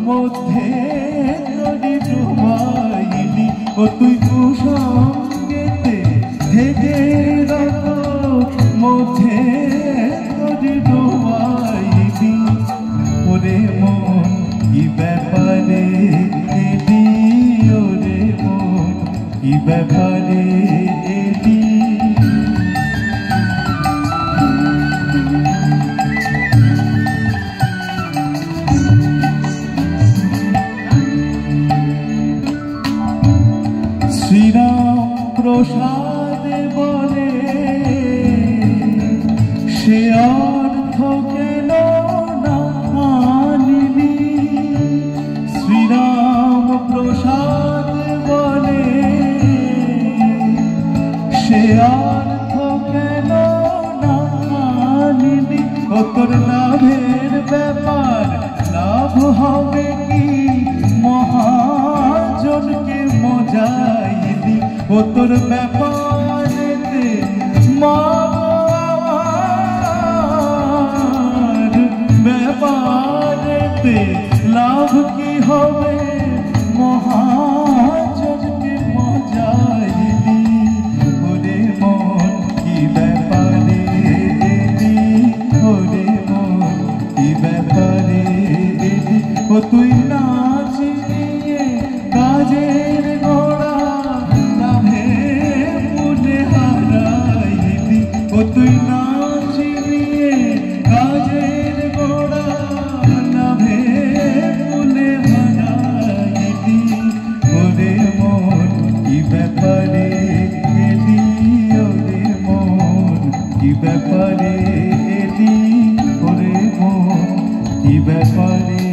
মধ্যে তোরি ডুবাইলি ও তুই কুসঙ্গেতে থেকে মধ্যে তোরি ডুবাইলি ওরে মন কি ব্যাপারে এলি ওরে মন কি ব্যাপারে এলি শ্রীরাম প্রসাদ বলে সে অর্থ কেন না আনিলি শ্রীরাম প্রসাদ বলে সে অর্থ কেন না আনিলি ও তোর লাভের ব্যাপার লাভ হবে কি মহাজনকে মজাইলি ও তোর ব্যাপারেতে মার ব্যাপারেতে লাভ কি হবে মহাজনকে মজাইলি ওরে মন কি ব্যাপারে এলি ওরে মন কি ব্যাপারে এলি ও তুই নাচিয়ে কাজের ঘোড়া নামে মনে হারাইলি ও তুই নাচিয়ে কাজের ঘোড়া নামে মনে হারাইলি ওরে মন কি ব্যাপারে এলি ওরে মন কি ব্যাপারে এলি ওরে মন কি ব্যাপারে